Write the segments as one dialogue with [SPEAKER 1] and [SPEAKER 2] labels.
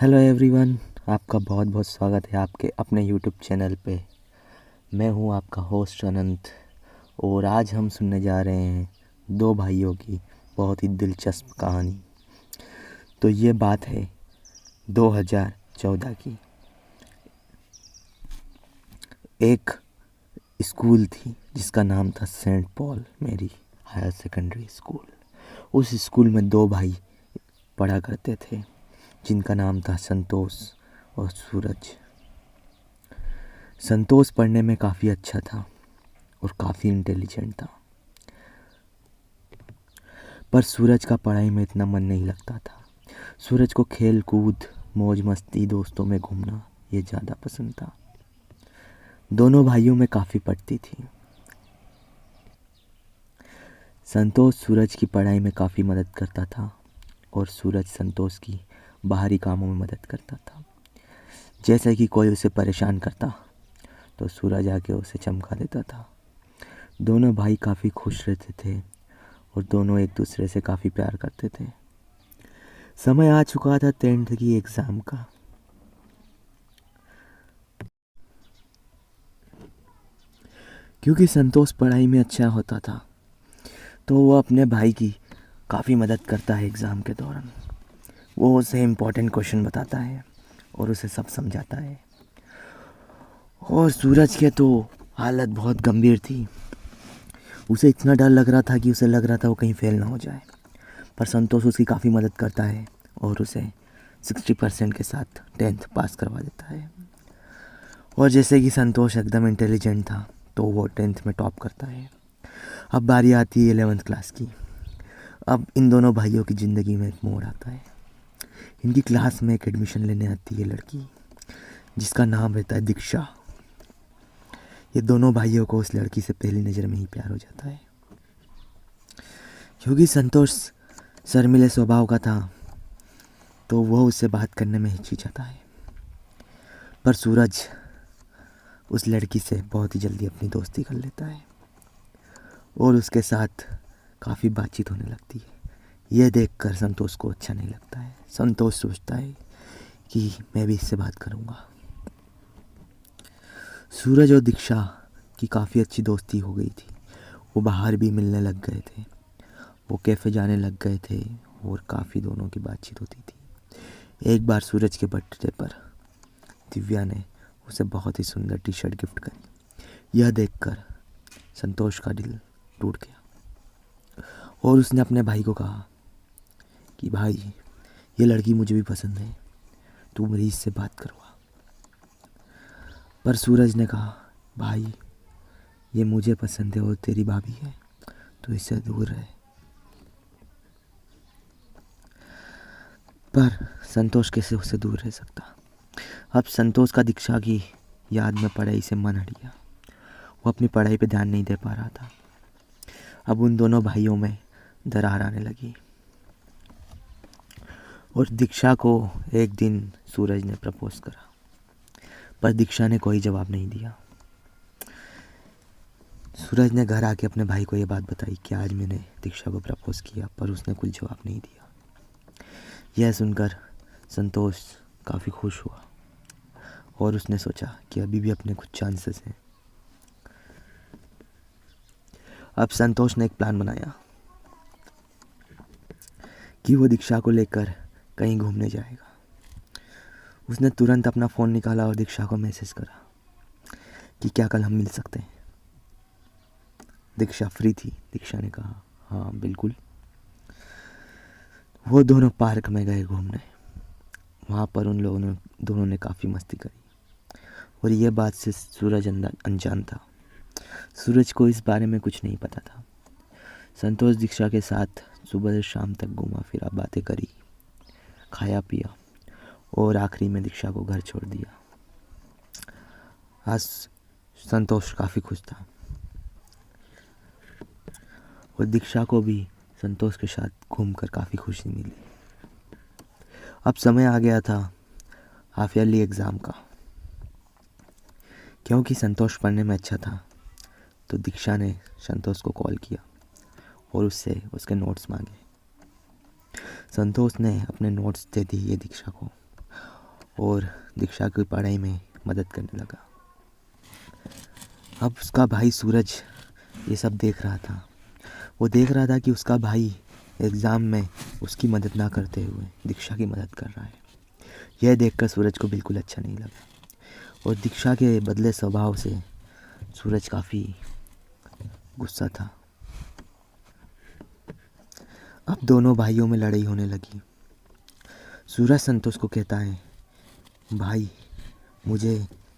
[SPEAKER 1] Hello everyone, आपका बहुत बहुत स्वागत है आपके अपने यूट्यूब चैनल पे। मैं हूँ आपका होस्ट अनंत और आज हम सुनने जा रहे हैं दो भाइयों की बहुत ही दिलचस्प कहानी। तो ये बात है 2014 की। एक स्कूल थी जिसका नाम था सेंट पॉल मेरी हायर सेकेंडरी स्कूल। उस स्कूल में दो भाई पढ़ा करते थे जिनका नाम था संतोष और सूरज। संतोष पढ़ने में काफ़ी अच्छा था और काफ़ी इंटेलिजेंट था, पर सूरज का पढ़ाई में इतना मन नहीं लगता था। सूरज को खेल कूद, मौज मस्ती, दोस्तों में घूमना ये ज़्यादा पसंद था। दोनों भाइयों में काफ़ी पड़ती थी। संतोष सूरज की पढ़ाई में काफ़ी मदद करता था और सूरज संतोष की बाहरी कामों में मदद करता था। जैसे कि कोई उसे परेशान करता तो सूरज आके उसे चमका देता था। दोनों भाई काफ़ी खुश रहते थे और दोनों एक दूसरे से काफ़ी प्यार करते थे। समय आ चुका था 10th की एग्ज़ाम का। क्योंकि संतोष पढ़ाई में अच्छा होता था तो वो अपने भाई की काफ़ी मदद करता है एग्ज़ाम के दौरान। वो उसे इम्पोर्टेंट क्वेश्चन बताता है और उसे सब समझाता है। और सूरज के तो हालत बहुत गंभीर थी। उसे इतना डर लग रहा था कि उसे लग रहा था वो कहीं फेल ना हो जाए, पर संतोष उसकी काफ़ी मदद करता है और उसे 60% के साथ 10th पास करवा देता है। और जैसे कि संतोष एकदम इंटेलिजेंट था तो वो 10th में टॉप करता है। अब बारी आती है 11th क्लास की। अब इन दोनों भाइयों की ज़िंदगी में एक मोड़ आता है। इनकी क्लास में एक एडमिशन लेने आती है लड़की जिसका नाम रहता है दीक्षा। ये दोनों भाइयों को उस लड़की से पहली नज़र में ही प्यार हो जाता है। क्योंकि संतोष शर्मीले स्वभाव का था तो वह उससे बात करने में हिचकिचाता है, पर सूरज उस लड़की से बहुत ही जल्दी अपनी दोस्ती कर लेता है और उसके साथ काफ़ी बातचीत होने लगती है। यह देखकर संतोष को अच्छा नहीं लगता है। संतोष सोचता है कि मैं भी इससे बात करूँगा। सूरज और दीक्षा की काफ़ी अच्छी दोस्ती हो गई थी। वो बाहर भी मिलने लग गए थे, वो कैफ़े जाने लग गए थे और काफ़ी दोनों की बातचीत होती थी। एक बार सूरज के बर्थडे पर दिव्या ने उसे बहुत ही सुंदर टी शर्ट गिफ्ट करी। यह देखकर संतोष का दिल टूट गया और उसने अपने भाई को कहा कि भाई, ये लड़की मुझे भी पसंद है, तू मेरी इससे बात करवा। पर सूरज ने कहा, भाई ये मुझे पसंद है और तेरी भाभी है तो इससे दूर रहे। पर संतोष कैसे उससे दूर रह सकता। अब संतोष का दीक्षा की याद में पढ़ाई से मन हट गया। वो अपनी पढ़ाई पे ध्यान नहीं दे पा रहा था। अब उन दोनों भाइयों में दरार आने लगी और दीक्षा को एक दिन सूरज ने प्रपोज करा, पर दीक्षा ने कोई जवाब नहीं दिया। सूरज ने घर आके अपने भाई को ये बात बताई कि आज मैंने दीक्षा को प्रपोज किया, पर उसने कुछ जवाब नहीं दिया। यह सुनकर संतोष काफ़ी खुश हुआ और उसने सोचा कि अभी भी अपने कुछ चांसेस हैं। अब संतोष ने एक प्लान बनाया कि वो दीक्षा को लेकर कहीं घूमने जाएगा। उसने तुरंत अपना फ़ोन निकाला और दीक्षा को मैसेज करा कि क्या कल हम मिल सकते हैं। दीक्षा फ्री थी। दीक्षा ने कहा हाँ बिल्कुल। वो दोनों पार्क में गए घूमने। वहाँ पर उन लोगों ने दोनों ने काफ़ी मस्ती करी और ये बात से सूरज अनजान था। सूरज को इस बारे में कुछ नहीं पता था। संतोष दीक्षा के साथ सुबह से शाम तक घूमा फिरा, बातें करी, खाया पिया और आखिरी में दीक्षा को घर छोड़ दिया। आज संतोष काफ़ी खुश था और दीक्षा को भी संतोष के साथ घूमकर काफ़ी खुशी मिली। अब समय आ गया था हाफ ईयरली एग्ज़ाम का। क्योंकि संतोष पढ़ने में अच्छा था तो दीक्षा ने संतोष को कॉल किया और उससे उसके नोट्स मांगे। संतोष ने अपने नोट्स दे दिए दीक्षा को और दीक्षा की पढ़ाई में मदद करने लगा। अब उसका भाई सूरज ये सब देख रहा था। वो देख रहा था कि उसका भाई एग्ज़ाम में उसकी मदद ना करते हुए दीक्षा की मदद कर रहा है। यह देखकर सूरज को बिल्कुल अच्छा नहीं लगा और दीक्षा के बदले स्वभाव से सूरज काफ़ी गुस्सा था। अब दोनों भाइयों में लड़ाई होने लगी। सूरज संतोष को कहता है, भाई मुझे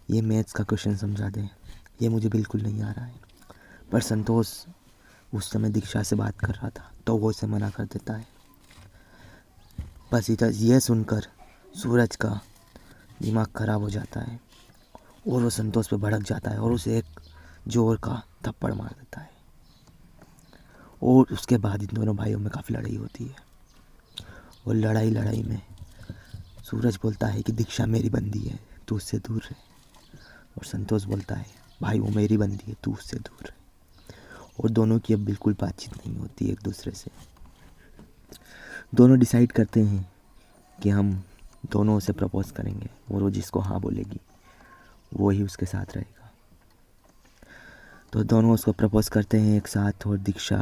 [SPEAKER 1] ये मैथ्स का क्वेश्चन समझा दे, ये मुझे बिल्कुल नहीं आ रहा है। पर संतोष उस समय दीक्षा से बात कर रहा था तो वो उसे मना कर देता है। बस यह सुनकर सूरज का दिमाग ख़राब हो जाता है और वो संतोष पे भड़क जाता है और उसे एक जोर का थप्पड़ मार देता है। और उसके बाद इन दोनों भाइयों में काफ़ी लड़ाई होती है और लड़ाई में सूरज बोलता है कि दीक्षा मेरी बंदी है, तू उससे दूर रहे। और संतोष बोलता है, भाई वो मेरी बंदी है, तू उससे दूर रहे। और दोनों की अब बिल्कुल बातचीत नहीं होती एक दूसरे से। दोनों डिसाइड करते हैं कि हम दोनों उसे प्रपोज़ करेंगे और वो जिसको हाँ बोलेगी वो ही उसके साथ रहेगा। तो दोनों उसको प्रपोज़ करते हैं एक साथ और दीक्षा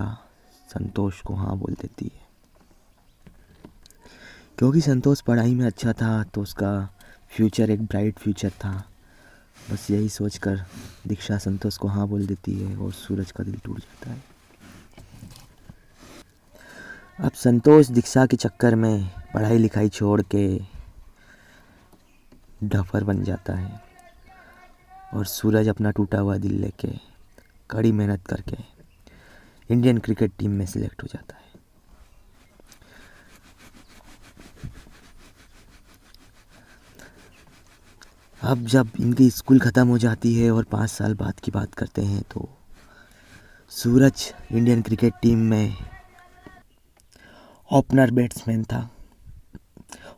[SPEAKER 1] संतोष को हाँ बोल देती है। क्योंकि संतोष पढ़ाई में अच्छा था तो उसका फ्यूचर एक ब्राइट फ्यूचर था। बस यही सोचकर दीक्षा संतोष को हाँ बोल देती है और सूरज का दिल टूट जाता है। अब संतोष दीक्षा के चक्कर में पढ़ाई लिखाई छोड़ के डफर बन जाता है और सूरज अपना टूटा हुआ दिल लेके कड़ी मेहनत करके इंडियन क्रिकेट टीम में सिलेक्ट हो जाता है। अब जब इनकी स्कूल ख़त्म हो जाती है और 5 साल बाद की बात करते हैं तो सूरज इंडियन क्रिकेट टीम में ओपनर बैट्समैन था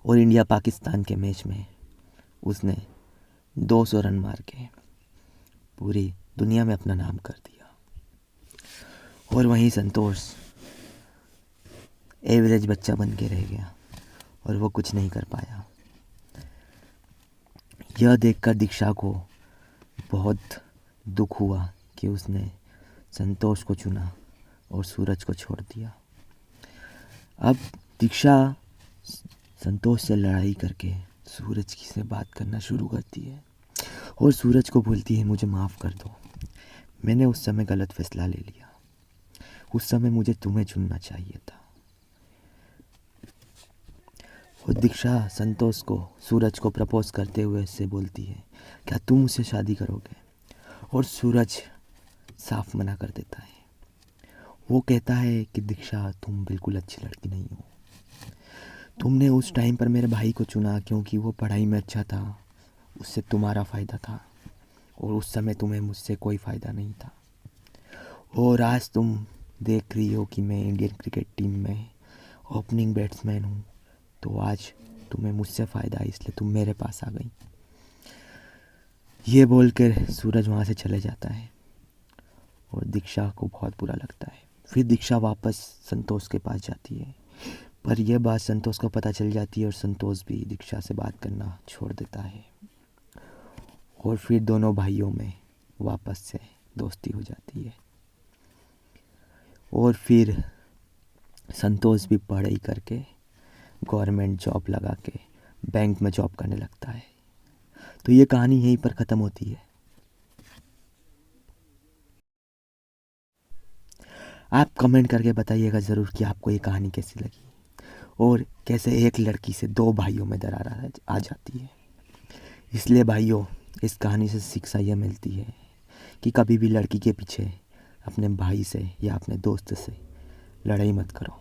[SPEAKER 1] और इंडिया पाकिस्तान के मैच में उसने 200 रन मार के पूरी दुनिया में अपना नाम कर दिया। और वहीं संतोष एवरेज बच्चा बन के रह गया और वो कुछ नहीं कर पाया। यह देखकर दीक्षा को बहुत दुख हुआ कि उसने संतोष को चुना और सूरज को छोड़ दिया। अब दीक्षा संतोष से लड़ाई करके सूरज की से बात करना शुरू करती है और सूरज को बोलती है, मुझे माफ़ कर दो, मैंने उस समय गलत फैसला ले लिया, उस समय मुझे तुम्हें चुनना चाहिए था। और दीक्षा संतोष को सूरज को प्रपोज करते हुए उससे बोलती है, क्या तुम मुझसे शादी करोगे? और सूरज साफ मना कर देता है। वो कहता है कि दीक्षा तुम बिल्कुल अच्छी लड़की नहीं हो, तुमने उस टाइम पर मेरे भाई को चुना क्योंकि वो पढ़ाई में अच्छा था, उससे तुम्हारा फ़ायदा था और उस समय तुम्हें मुझसे कोई फ़ायदा नहीं था। और आज तुम देख रही हो कि मैं इंडियन क्रिकेट टीम में ओपनिंग बैट्समैन हूँ, तो आज तुम्हें मुझसे फ़ायदा है इसलिए तुम मेरे पास आ गई। ये बोलकर सूरज वहाँ से चले जाता है और दीक्षा को बहुत बुरा लगता है। फिर दीक्षा वापस संतोष के पास जाती है, पर यह बात संतोष को पता चल जाती है और संतोष भी दीक्षा से बात करना छोड़ देता है और फिर दोनों भाइयों में वापस से दोस्ती हो जाती है। और फिर संतोष भी पढ़ाई करके गवर्नमेंट जॉब लगा के बैंक में जॉब करने लगता है। तो ये कहानी यहीं पर ख़त्म होती है। आप कमेंट करके बताइएगा ज़रूर कि आपको ये कहानी कैसी लगी और कैसे एक लड़की से 2 भाइयों में दरार आ जाती है। इसलिए भाइयों, इस कहानी से शिक्षा यह मिलती है कि कभी भी लड़की के पीछे अपने भाई से या अपने दोस्त से लड़ाई मत करो।